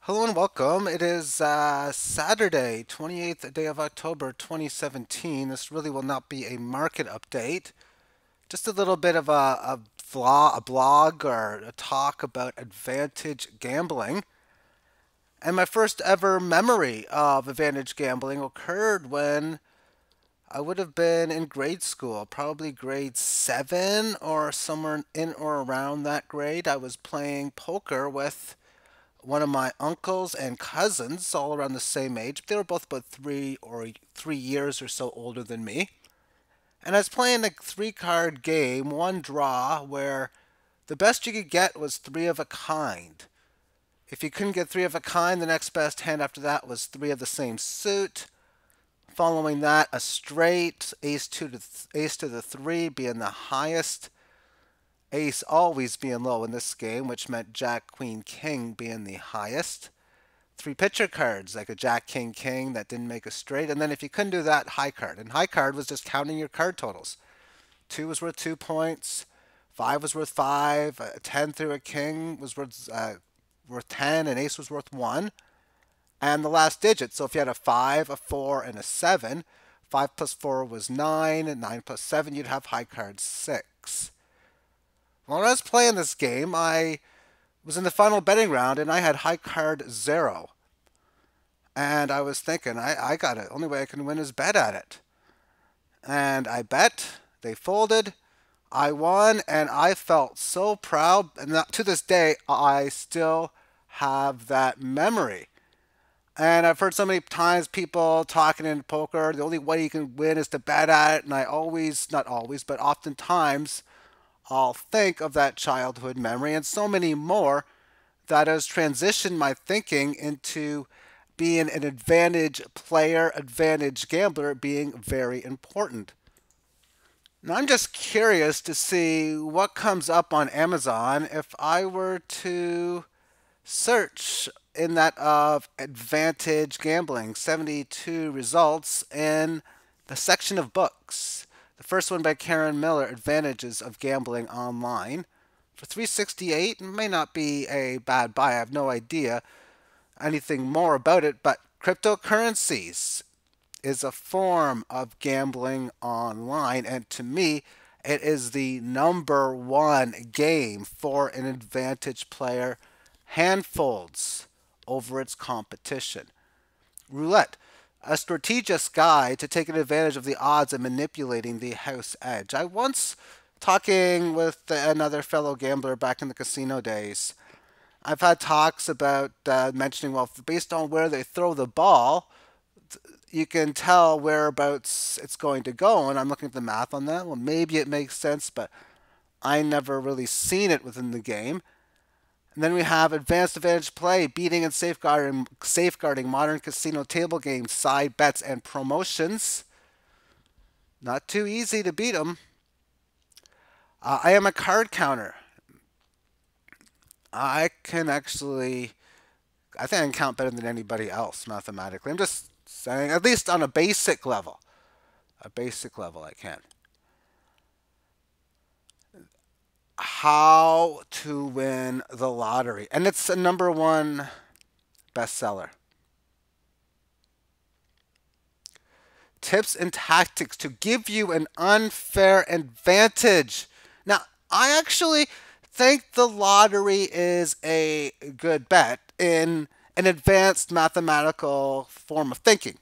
Hello and welcome. It is Saturday, 28th day of October 2017. This really will not be a market update, just a little bit of a blog or a talk about advantage gambling. And my first ever memory of advantage gambling occurred when I would have been in grade school, probably grade 7 or somewhere in or around that grade. I was playing poker with one of my uncles and cousins, all around the same age. They were both about 3 years or so older than me. And I was playing a three-card game, one draw, where the best you could get was three of a kind. If you couldn't get three of a kind, the next best hand after that was three of the same suit. Following that, a straight, ace to the three being the highest, ace always being low in this game, which meant jack, queen, king being the highest. Three picture cards, like a jack, king, king that didn't make a straight. And then if you couldn't do that, high card. And high card was just counting your card totals. Two was worth 2 points. Five was worth five. 10 through a king was worth 10. And ace was worth one. And the last digit. So if you had a 5, a 4, and a 7, 5 plus 4 was 9. And 9 plus 7, you'd have high card 6. When I was playing this game, I was in the final betting round and I had high card 0. And I was thinking, I got it. Only way I can win is bet at it. And I bet. They folded. I won, and I felt so proud. And to this day, I still have that memory. And I've heard so many times people talking in poker, the only way you can win is to bet at it. And I always, not always, but oftentimes, I'll think of that childhood memory and so many more that has transitioned my thinking into being an advantage player, advantage gambler being very important. Now, I'm just curious to see what comes up on Amazon if I were to search in that of advantage gambling, 72 results in the section of books. The first one by Karen Miller, Advantages of Gambling Online. For 368, it may not be a bad buy. I have no idea anything more about it, but cryptocurrencies is a form of gambling online, and to me, it is the number one game for an advantage player. Handfolds over its competition. Roulette, a strategist guide to taking advantage of the odds and manipulating the house edge. I once, talking with another fellow gambler back in the casino days, I've had talks about mentioning, well, based on where they throw the ball, you can tell whereabouts it's going to go. And I'm looking at the math on that. Well, maybe it makes sense, but I never really seen it within the game. And then we have advanced advantage play, beating and safeguarding modern casino table games, side bets, and promotions. Not too easy to beat them. I am a card counter. I think I can count better than anybody else mathematically. I'm just saying, at least on a basic level. A basic level, I can. How to Win the Lottery. And it's a number one bestseller. Tips and tactics to give you an unfair advantage. Now, I actually think the lottery is a good bet in an advanced mathematical form of thinking.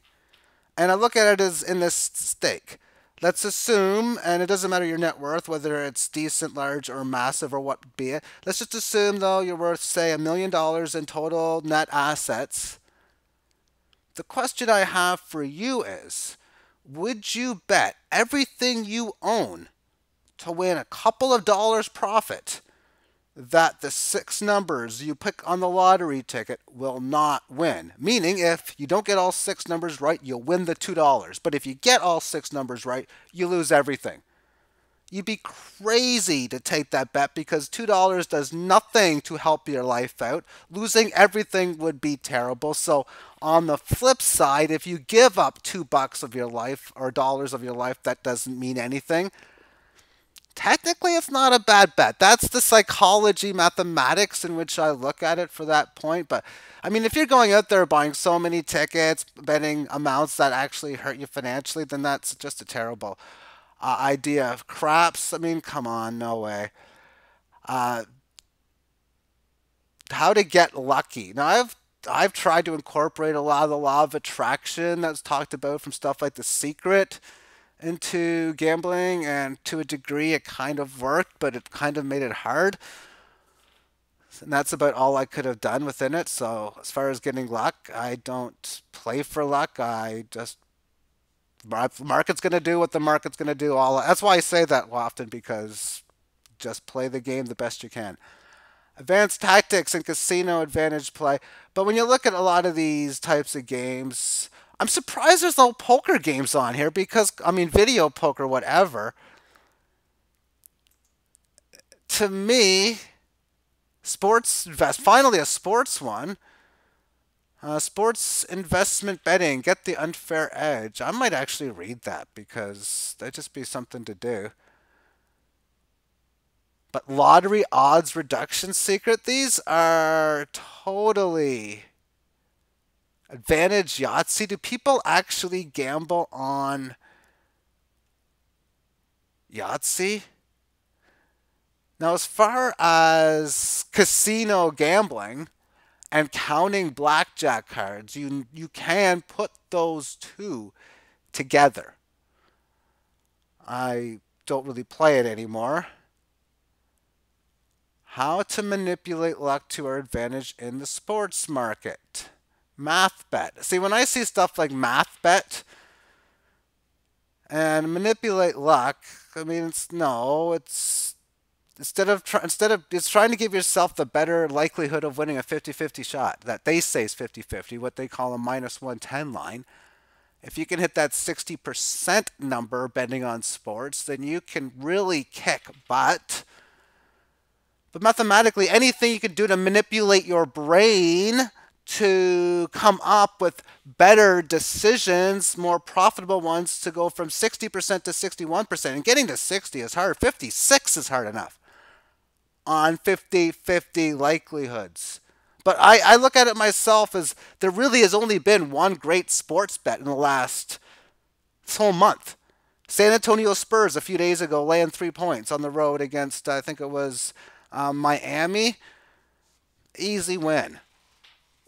And I look at it as in this stake. Let's assume, and it doesn't matter your net worth, whether it's decent, large, or massive, or what be it. Let's just assume, though, you're worth, say, $1 million in total net assets. The question I have for you is, would you bet everything you own to win a couple of dollars profit that the 6 numbers you pick on the lottery ticket will not win? Meaning, if you don't get all 6 numbers right, you'll win the $2. But if you get all 6 numbers right, you lose everything. You'd be crazy to take that bet because $2 does nothing to help your life out. Losing everything would be terrible. So on the flip side, if you give up $2 of your life or dollars of your life, that doesn't mean anything. Technically, it's not a bad bet. That's the psychology, mathematics in which I look at it for that point. But I mean, if you're going out there buying so many tickets, betting amounts that actually hurt you financially, then that's just a terrible idea. Craps, I mean, come on, no way. Uh, how to get lucky. Now, I've tried to incorporate a lot of the law of attraction that's talked about from stuff like The Secret into gambling, and to a degree it kind of worked, but it kind of made it hard. And that's about all I could have done within it. So as far as getting luck, I don't play for luck. I just market's going to do what the market's going to do. All that's why I say that often, because just play the game the best you can. Advanced tactics and casino advantage play. But when you look at a lot of these types of games, I'm surprised there's no poker games on here, because, I mean, video poker, whatever. To me, finally a sports one. Sports investment betting, get the unfair edge. I might actually read that, because that'd just be something to do. But lottery odds reduction secret, these are totally advantage Yahtzee. Do people actually gamble on Yahtzee? Now, as far as casino gambling and counting blackjack cards, you can put those two together. I don't really play it anymore. How to manipulate luck to our advantage in the sports market. Math bet. See, when I see stuff like math bet and manipulate luck, I mean, it's it's trying to give yourself the better likelihood of winning a 50-50 shot that they say is 50-50, what they call a minus 110 line. If you can hit that 60% number betting on sports, then you can really kick butt. But mathematically, anything you can do to manipulate your brain to come up with better decisions, more profitable ones, to go from 60% to 61%. And getting to 60 is hard. 56 is hard enough on 50-50 likelihoods. But I look at it myself as there really has only been one great sports bet in the last this whole month. San Antonio Spurs a few days ago laying 3 points on the road against, I think it was Miami. Easy win.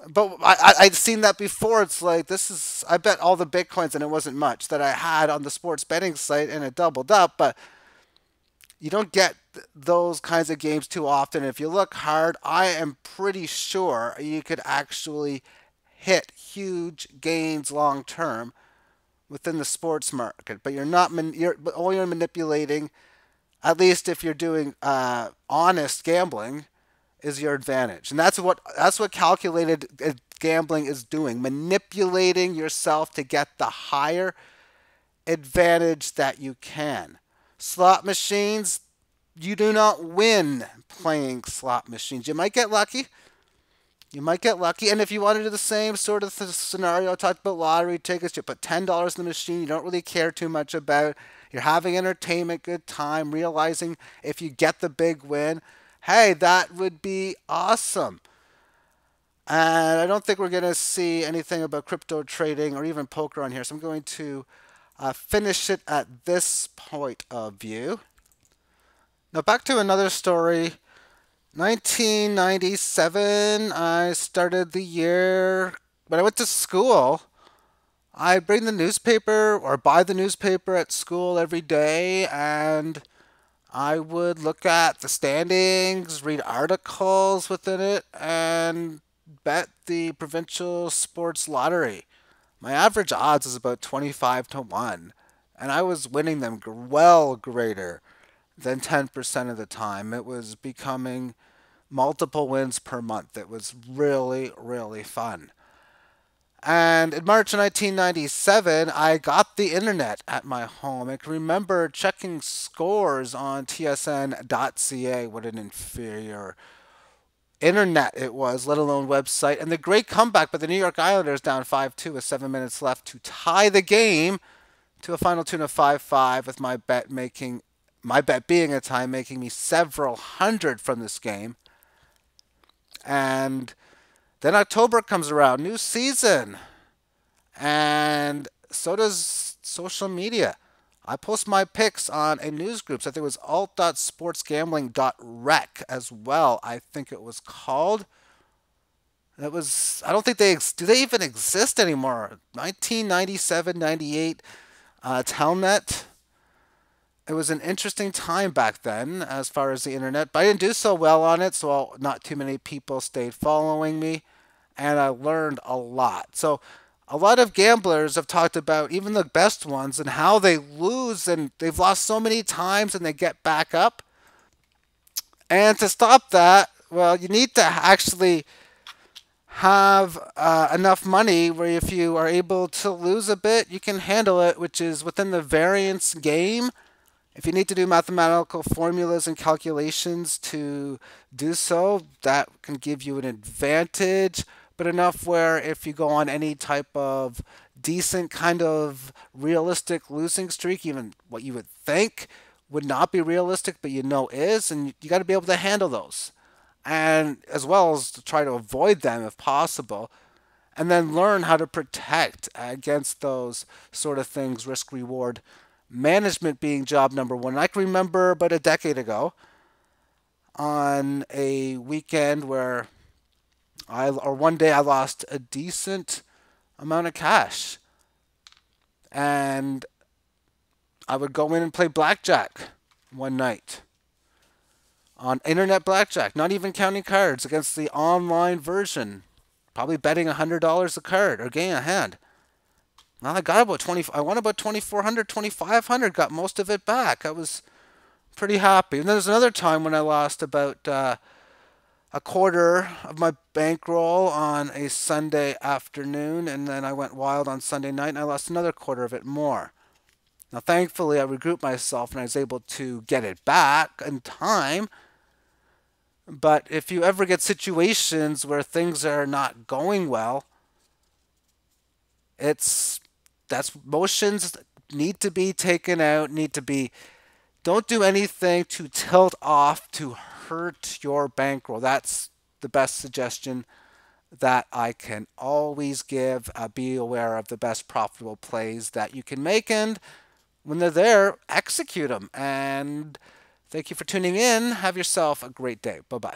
But I'd seen that before. It's like, I bet all the Bitcoins, and it wasn't much, that I had on the sports betting site, and it doubled up. But you don't get those kinds of games too often. If you look hard, I am pretty sure you could actually hit huge gains long term within the sports market. But all you're manipulating, at least if you're doing honest gambling, is your advantage. And that's what calculated gambling is doing, manipulating yourself to get the higher advantage that you can. Slot machines, you do not win playing slot machines. You might get lucky. And if you want to do the same sort of scenario, I talked about lottery tickets, you put $10 in the machine, you don't really care too much about. You're having entertainment, good time, realizing if you get the big win, hey, that would be awesome. And I don't think we're going to see anything about crypto trading or even poker on here. So I'm going to finish it at this point of view. Now back to another story. 1997, I started the year. When I went to school, I bring the newspaper or buy the newspaper at school every day, and I would look at the standings, read articles within it, and bet the provincial sports lottery. My average odds is about 25 to 1, and I was winning them well greater than 10% of the time. It was becoming multiple wins per month. It was really, really fun. And in March 1997, I got the internet at my home. I can remember checking scores on tsn.ca. What an inferior internet it was, let alone website. And the great comeback by the New York Islanders, down 5-2 with 7 minutes left to tie the game to a final tune of 5-5, with my bet making My bet being at the time making me several hundred from this game. And then October comes around, new season, and so does social media. I post my picks on a news group. So I think it was alt.sportsgambling.rec as well. I think it was called. It was. I don't think do they even exist anymore. 1997, 98. Telnet. It was an interesting time back then as far as the internet, but I didn't do so well on it, so not too many people stayed following me, and I learned a lot. So a lot of gamblers have talked about, even the best ones, and how they lose and they've lost so many times and they get back up. And to stop that, well, you need to actually have enough money where if you are able to lose a bit, you can handle it, which is within the variance game. If you need to do mathematical formulas and calculations to do so, that can give you an advantage, but enough where if you go on any type of decent kind of realistic losing streak, even what you would think would not be realistic, but you know is, and you got to be able to handle those. And as well as to try to avoid them if possible, and then learn how to protect against those sort of things, risk reward management being job number one. I can remember about a decade ago on a weekend where one day I lost a decent amount of cash. And I would go in and play blackjack one night. On internet blackjack, not even counting cards, against the online version. Probably betting $100 a card or game a hand. Well, I got about 20. I won about 2,400, 2,500. Got most of it back. I was pretty happy. And then there's another time when I lost about a quarter of my bankroll on a Sunday afternoon, and then I went wild on Sunday night, and I lost another quarter of it more. Now, thankfully, I regrouped myself, and I was able to get it back in time. But if you ever get situations where things are not going well, motions need to be taken out, don't do anything to tilt off to hurt your bankroll. That's the best suggestion that I can always give. Be aware of the best profitable plays that you can make, and when they're there, execute them. And thank you for tuning in. Have yourself a great day. Bye-bye.